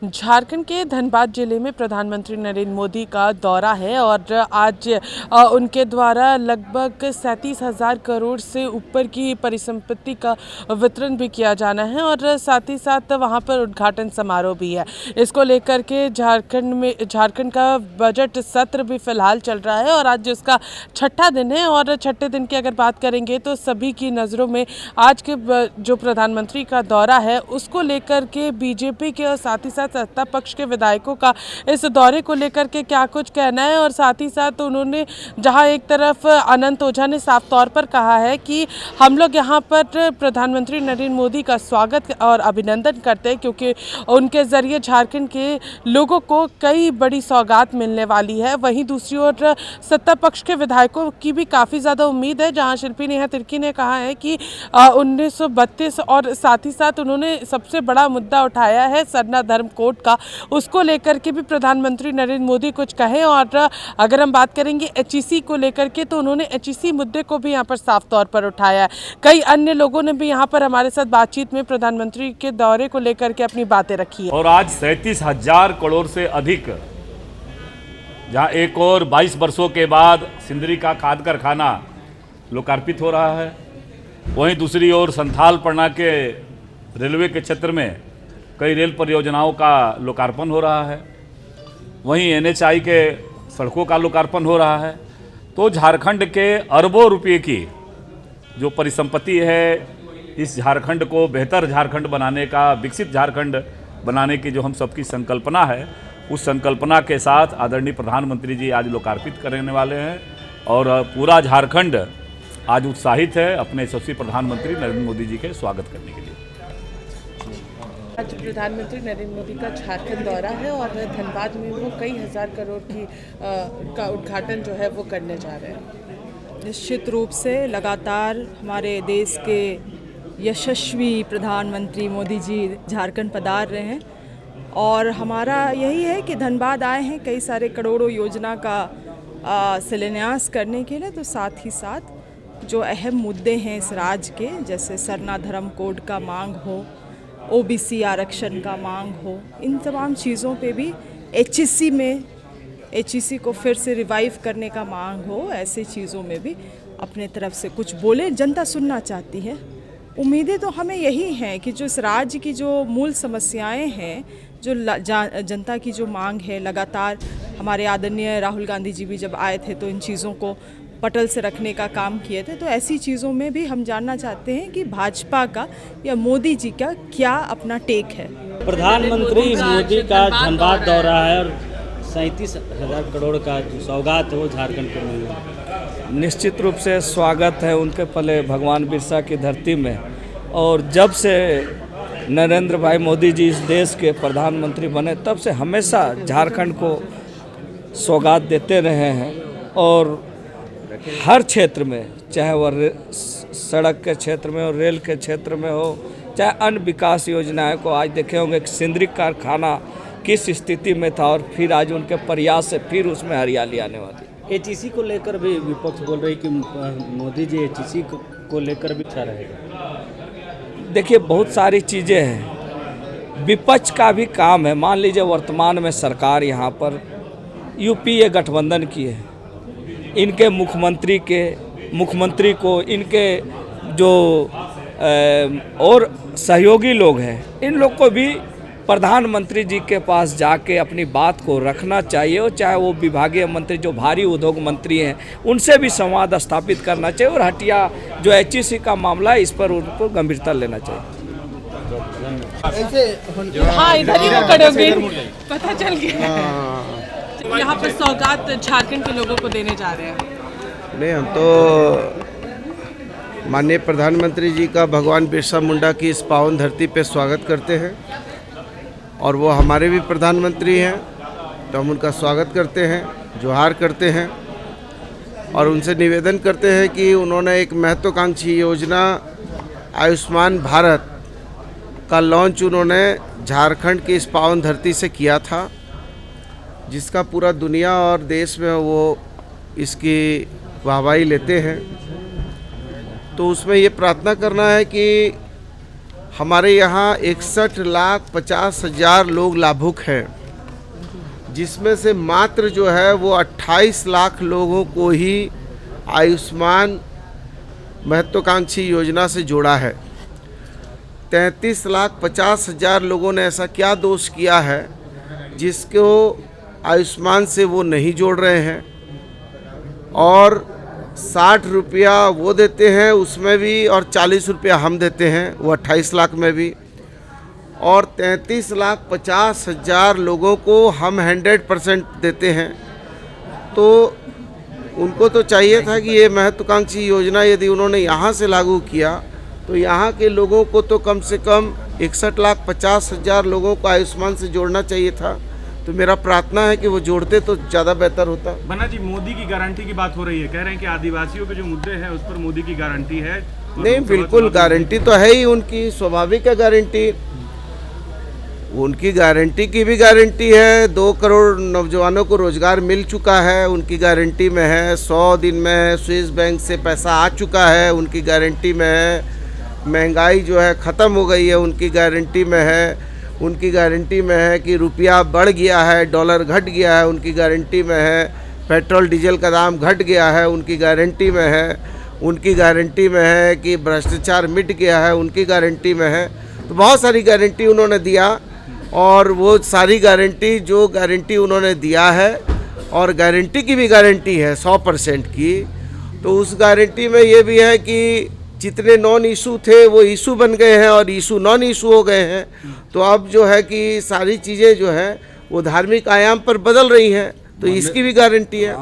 झारखंड के धनबाद जिले में प्रधानमंत्री नरेंद्र मोदी का दौरा है और आज उनके द्वारा लगभग 37,000 करोड़ से ऊपर की परिसंपत्ति का वितरण भी किया जाना है और साथ ही साथ वहां पर उद्घाटन समारोह भी है। इसको लेकर के झारखंड का बजट सत्र भी फिलहाल चल रहा है और आज उसका छठा दिन है और छठे दिन की अगर बात करेंगे तो सभी की नज़रों में आज के जो प्रधानमंत्री का दौरा है उसको लेकर के बीजेपी के और साथ ही साथ सत्ता पक्ष के विधायकों का इस दौरे को लेकर के क्या कुछ कहना है। और साथ ही साथ उन्होंने जहां एक तरफ अनंत ओझा ने साफ तौर पर कहा है कि हम लोग यहां पर प्रधानमंत्री नरेंद्र मोदी का स्वागत और अभिनंदन करते हैं क्योंकि उनके ज़रिए झारखंड के लोगों को कई बड़ी सौगात मिलने वाली है। वहीं दूसरी ओर सत्ता पक्ष के विधायकों की भी काफ़ी ज़्यादा उम्मीद है, जहाँ शिल्पी नेहा तिर्की ने कहा है कि 1932 और साथ ही साथ उन्होंने सबसे बड़ा मुद्दा उठाया है सरना धर्म कोड का, उसको लेकर के भी प्रधानमंत्री नरेंद्र मोदी कुछ कहें। और अगर हम बात करेंगे एचईसी को लेकर के तो उन्होंने एचईसी मुद्दे को भी यहाँ पर साफ तौर पर उठाया है। कई अन्य लोगों ने भी यहाँ पर हमारे साथ बातचीत में प्रधानमंत्री के दौरे को लेकर के अपनी बातें रखी है। और आज 37,000 करोड़ से अधिक, जहाँ एक और 22 वर्षों के बाद सिंदरी का खाद कारखाना लोकार्पित हो रहा है, वहीं दूसरी ओर संथाल पन्ना के रेलवे के क्षेत्र में कई रेल परियोजनाओं का लोकार्पण हो रहा है, वहीं एनएचआई के सड़कों का लोकार्पण हो रहा है। तो झारखंड के अरबों रुपये की जो परिसंपत्ति है, इस झारखंड को बेहतर झारखंड बनाने का, विकसित झारखंड बनाने की जो हम सबकी संकल्पना है, उस संकल्पना के साथ आदरणीय प्रधानमंत्री जी आज लोकार्पित करने वाले हैं और पूरा झारखंड आज उत्साहित है अपने यशस्वी प्रधानमंत्री नरेंद्र मोदी जी के स्वागत करने के लिए। आज प्रधानमंत्री नरेंद्र मोदी का झारखंड दौरा है और धनबाद में वो कई हज़ार करोड़ की का उद्घाटन जो है वो करने जा रहे हैं। निश्चित रूप से लगातार हमारे देश के यशस्वी प्रधानमंत्री मोदी जी झारखंड पधार रहे हैं और हमारा यही है कि धनबाद आए हैं कई सारे करोड़ों योजना का शिलान्यास करने के लिए। तो साथ ही साथ जो अहम मुद्दे हैं इस राज्य के, जैसे सरना धर्म कोड का मांग हो, ओबीसी आरक्षण का मांग हो, इन तमाम चीज़ों पे भी एचईसी को फिर से रिवाइव करने का मांग हो, ऐसी चीज़ों में भी अपने तरफ से कुछ बोले। जनता सुनना चाहती है। उम्मीदें तो हमें यही हैं कि जो इस राज्य की जो मूल समस्याएं हैं, जो जनता की जो मांग है, लगातार हमारे आदरणीय राहुल गांधी जी भी जब आए थे तो इन चीज़ों को पटल से रखने का काम किए थे। तो ऐसी चीज़ों में भी हम जानना चाहते हैं कि भाजपा का या मोदी जी का क्या अपना टेक है। प्रधानमंत्री मोदी का धनबाद दौरा है और 37,000 करोड़ का जो सौगात है वो झारखंड को मिल रहा है। निश्चित रूप से स्वागत है उनके पहले भगवान बिरसा की धरती में। और जब से नरेंद्र भाई मोदी जी इस देश के प्रधानमंत्री बने तब से हमेशा झारखंड को सौगात देते रहे हैं और हर क्षेत्र में, चाहे वह सड़क के क्षेत्र में हो, रेल के क्षेत्र में हो, चाहे अन्य विकास योजनाएं को, आज देखे होंगे कि सिंदरी कारखाना किस स्थिति में था और फिर आज उनके प्रयास से फिर उसमें हरियाली आने वाली। एचईसी को लेकर भी विपक्ष बोल रही कि मोदी जी एचईसी को लेकर भी अच्छा रहेगा। देखिए, बहुत सारी चीज़ें हैं, विपक्ष का भी काम है। मान लीजिए वर्तमान में सरकार यहाँ पर यूपीए गठबंधन की है, इनके मुख्यमंत्री को इनके जो और सहयोगी लोग हैं, इन लोग को भी प्रधानमंत्री जी के पास जाके अपनी बात को रखना चाहिए। और चाहे वो विभागीय मंत्री जो भारी उद्योग मंत्री हैं उनसे भी संवाद स्थापित करना चाहिए और हटिया जो एचईसी का मामला है इस पर उनको गंभीरता लेना चाहिए। हाँ, इधर ही वो खड़े पता चल गया। यहाँ पर सौगात झारखंड के लोगों को देने जा रहे हैं। नहीं, हम तो माननीय प्रधानमंत्री जी का भगवान बिरसा मुंडा की इस पावन धरती पे स्वागत करते हैं और वो हमारे भी प्रधानमंत्री हैं, तो हम उनका स्वागत करते हैं, जोहार करते हैं और उनसे निवेदन करते हैं कि उन्होंने एक महत्वाकांक्षी योजना आयुष्मान भारत का लॉन्च उन्होंने झारखंड की इस पावन धरती से किया था, जिसका पूरा दुनिया और देश में वो इसकी वाहवाही लेते हैं। तो उसमें ये प्रार्थना करना है कि हमारे यहाँ 61,50,000 लोग लाभुक हैं, जिसमें से मात्र जो है वो 28 लाख लोगों को ही आयुष्मान महत्वाकांक्षी योजना से जोड़ा है। 33,50,000 लोगों ने ऐसा क्या दोष किया है जिसको आयुष्मान से वो नहीं जोड़ रहे हैं, और 60 रुपया वो देते हैं उसमें भी, और 40 रुपया हम देते हैं वो 28 लाख में भी, और 33,50,000 लोगों को हम 100% देते हैं। तो उनको तो चाहिए था कि ये महत्वाकांक्षी योजना यदि उन्होंने यहाँ से लागू किया तो यहाँ के लोगों को तो कम से कम 61,50,000 लोगों को आयुष्मान से जोड़ना चाहिए था। तो मेरा प्रार्थना है कि वो जोड़ते तो ज़्यादा बेहतर होता। बन्ना जी, मोदी की गारंटी की बात हो रही है, कह रहे हैं कि आदिवासियों के जो मुद्दे हैं उस पर मोदी की गारंटी है। नहीं, बिल्कुल गारंटी तो है ही उनकी, स्वाभाविक है गारंटी। उनकी गारंटी की भी गारंटी है। 2 करोड़ नौजवानों को रोजगार मिल चुका है, उनकी गारंटी में है। 100 दिन में स्विस बैंक से पैसा आ चुका है, उनकी गारंटी में है। महंगाई जो है ख़त्म हो गई है, उनकी गारंटी में है। उनकी गारंटी में है कि रुपया बढ़ गया है, डॉलर घट गया है, उनकी गारंटी में है। पेट्रोल डीजल का दाम घट गया है, उनकी गारंटी में है। उनकी गारंटी में है कि भ्रष्टाचार मिट गया है, उनकी गारंटी में है। तो बहुत सारी गारंटी उन्होंने दिया, और वो सारी गारंटी जो गारंटी उन्होंने दिया है, और गारंटी की भी गारंटी है 100% की, तो उस गारंटी में ये भी है कि जितने नॉन इशू थे वो इशू बन गए हैं और इशू नॉन इशू हो गए हैं। तो अब जो है कि सारी चीज़ें जो है वो धार्मिक आयाम पर बदल रही हैं, तो इसकी भी गारंटी है।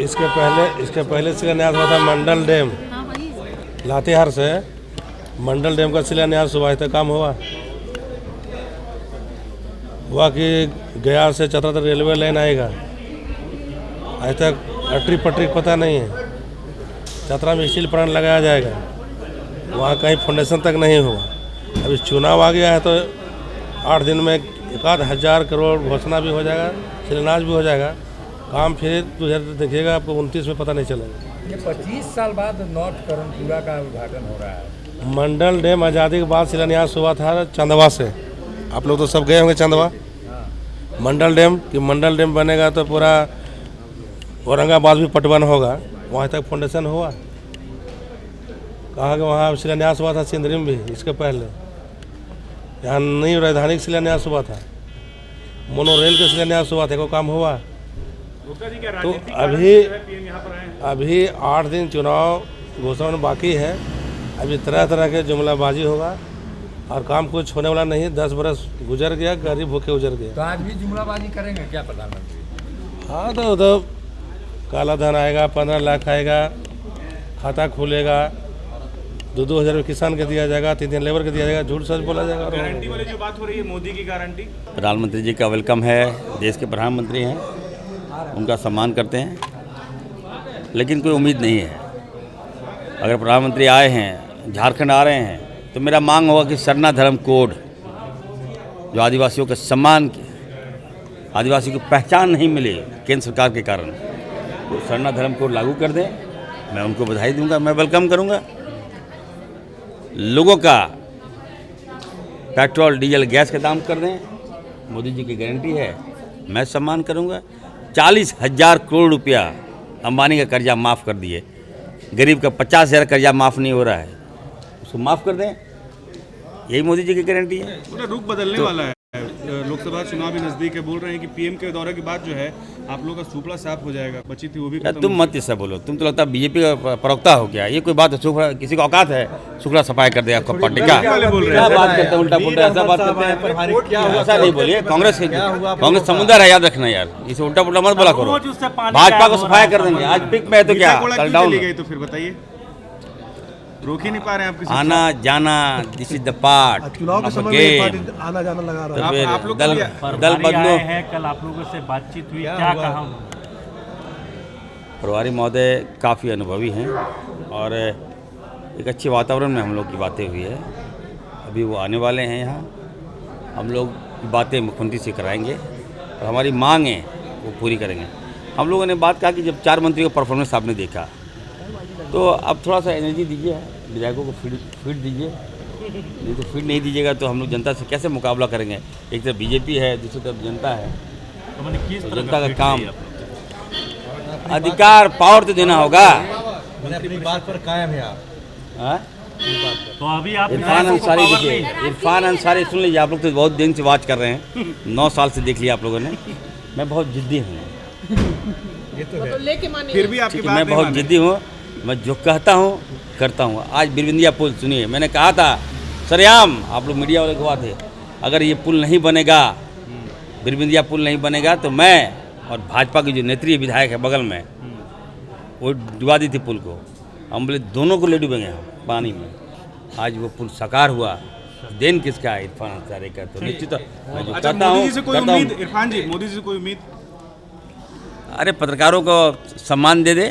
इसके पहले शिलान्यास हुआ था मंडल डैम लातेहार से। मंडल डैम का शिलान्यास हुआ है, तो काम हुआ कि गया से चतरा तक रेलवे लाइन आएगा। आज तक अटरी पटरी पता नहीं है। चतरा में स्टील प्लांट लगाया जाएगा, वहाँ कहीं फाउंडेशन तक नहीं हुआ। अभी चुनाव आ गया है तो 8 दिन में 1,000 करोड़ घोषणा भी हो जाएगा, शिलान्यास भी हो जाएगा। काम फिर 2000 देखिएगा, आपको 29 में पता नहीं चलेगा। ये 25 साल बाद नॉर्थ कर्णपुरा का उद्घाटन हो रहा है। मंडल डैम आज़ादी के बाद शिलान्यास हुआ था चंदवा से। आप लोग तो सब गए होंगे चंदवा। मंडल डैम बनेगा तो पूरा औरंगाबाद भी पटवन होगा, वहाँ तक फाउंडेशन हुआ। कहा कि वहाँ शिलान्यास हुआ था सिंदरी में भी, इसके पहले यहाँ नई राजधानी का शिलान्यास हुआ था, मोनोरेल का शिलान्यास हुआ था, कोई काम हुआ। तो अभी 8 दिन चुनाव घोषणा में बाकी है। अभी तरह तरह के जुमलाबाजी होगा और काम कुछ होने वाला नहीं। 10 बरस गुजर गया, गरीब भूखे गुजर गया। तो आज भी जुमलाबाजी करेंगे क्या प्रधानमंत्री? हाँ, तो काला धन आएगा, 15 लाख आएगा, खाता खुलेगा, 2-2 हज़ार किसान के दिया जाएगा, 3-3 लेबर के दिया जाएगा। झूठ सच बोला जाएगा। गारंटी वाली जो बात हो रही है, मोदी की गारंटी। प्रधानमंत्री जी का वेलकम है। देश के प्रधानमंत्री हैं, उनका सम्मान करते हैं, लेकिन कोई उम्मीद नहीं है। अगर प्रधानमंत्री आए हैं, झारखंड आ रहे हैं, तो मेरा मांग होगा कि सरना धर्म कोड जो आदिवासियों के सम्मान के, आदिवासी को पहचान नहीं मिली केंद्र सरकार के कारण, तो सरना धर्म कोड लागू कर दें। मैं उनको बधाई दूंगा, मैं वेलकम करूंगा। लोगों का पेट्रोल डीजल गैस के दाम कर दें, मोदी जी की गारंटी है, मैं सम्मान करूंगा। 40,000 करोड़ रुपया अंबानी का कर्जा माफ़ कर दिए, गरीब का 50,000 कर्जा माफ़ नहीं हो रहा है, उसको माफ़ कर दें, यही मोदी जी की गारंटी है। पूरा रुख बदलने वाला है। लोकसभा चुनाव भी नजदीक है, बोल रहे हैं कि पीएम के दौरे के बाद जो है आप लोगों का सुपड़ा साफ हो जाएगा, बची थी वो भी खत्म। तुम मत इससे बोलो, तुम तो लगता है बीजेपी का प्रवक्ता हो क्या? ये कोई बात है? सुखड़ा किसी को औकात है सुखड़ा सफाई कर देगा पार्टी का? क्या बात करते हैं, उल्टा पुल्टा ऐसा बात करते हैं। ऐसा नहीं बोलिए, कांग्रेस समुद्र है, याद रखना यार, इसे उल्टा पुल्टा मत बोला करो। भाजपा को सफाई कर देंगे, आज पिक में है तो क्या कल डाउन। तो फिर बताइए, रोक ही नहीं पा रहे हैं आप? आना जाना, दिस इज द पार्ट चुनाव के समय में आना जाना लगा रहा है। आप लोग दल बदलो है, कल आप लोगों से बातचीत हुई, क्या कहा? प्रभारी महोदय काफ़ी अनुभवी हैं और एक अच्छे वातावरण में हम लोग की बातें हुई है। अभी वो आने वाले हैं यहाँ, हम लोग की बातें मुख्यमंत्री से कराएंगे और हमारी मांग है वो पूरी करेंगे। हम लोगों ने बात कहा कि जब 4 मंत्रियों का परफॉर्मेंस आपने देखा, तो अब थोड़ा सा एनर्जी दीजिए, विधायकों को फीड दीजिए, नहीं तो फिर नहीं दीजिएगा तो हम लोग जनता से कैसे मुकाबला करेंगे। एक तरफ बीजेपी है, दूसरी तरफ जनता है, तो जनता का काम अधिकार पावर तो देना होगा। अपनी बात पर कायम है आप? हाँ? तो अभी आप इरफान अंसारी, देखिए इरफान अंसारी सुन लीजिए, आप लोग तो बहुत दिन से वॉच कर रहे हैं, 9 साल से देख लिया आप लोगों ने। मैं बहुत जिद्दी हूँ, ये तो है। फिर भी आपकी ठीक है, बात मैं नहीं बहुत माने। जिद्दी हूँ, मैं जो कहता हूँ करता हूँ। आज बिरबिंदिया पुल सुनिए, मैंने कहा था सरेआम, आप लोग मीडिया वाले को बात है, अगर ये पुल नहीं बनेगा, बिरबिंदिया पुल नहीं बनेगा तो मैं और भाजपा की जो नेत्री विधायक है बगल में, वो डुबा दी थी पुल को। हम बोले दोनों को ले डूबेंगे हम पानी में। आज वो पुल साकार हुआ, देन किसका है? इरफान अंसारी का। तो निश्चित मैं जो अच्छा, कहता मोदी हूँ जी से कोई करता हूँ। उम्मीद, इरफान जी, मोदी जी से कोई उम्मीद? अरे पत्रकारों को सम्मान दे दे,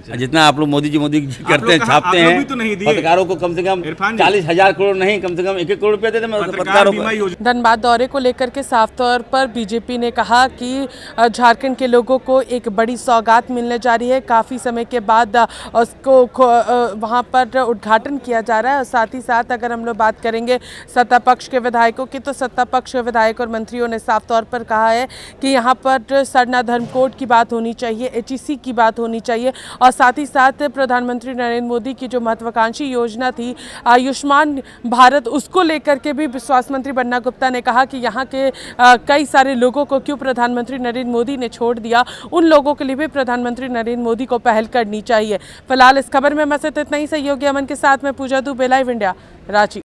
जितना आप लोग मोदी जी करते हैं, छापते हैं, तो नहीं दिए। पत्रकारों को कम से कम इरफान जी। 40,000 करोड़ नहीं, कम से कम 1-1 करोड़ रुपया दे दे पत्रकार पत्रकारों बीमा को। योजना धनबाद दौरे को लेकर के साफ तौर पर बीजेपी ने कहा कि झारखंड के लोगों को एक बड़ी सौगात मिलने जा रही है। काफ़ी समय के बाद उसको वहां पर उद्घाटन किया जा रहा है। और साथ ही साथ अगर हम लोग बात करेंगे सत्ता पक्ष के विधायकों की, तो सत्ता पक्ष के विधायक और मंत्रियों ने साफ तौर पर कहा है कि यहाँ पर सरना धर्म कोड की बात होनी चाहिए, HEC की बात होनी चाहिए, और साथ ही साथ प्रधानमंत्री नरेंद्र मोदी की जो महत्वाकांक्षी योजना थी आयुष्मान भारत, उसको लेकर के भी स्वास्थ्य मंत्री बन्ना गुप्ता ने कहा कि यहाँ के कई सारे लोगों को क्यों प्रधानमंत्री नरेंद्र मोदी ने छोड़ दिया, उन लोगों के लिए भी प्रधानमंत्री नरेंद्र मोदी को पहल करनी चाहिए। फिलहाल इस खबर में मैं सिर्फ इतना ही। सहयोगी अमन के साथ में पूजा दुबे, लाइव इंडिया, रांची।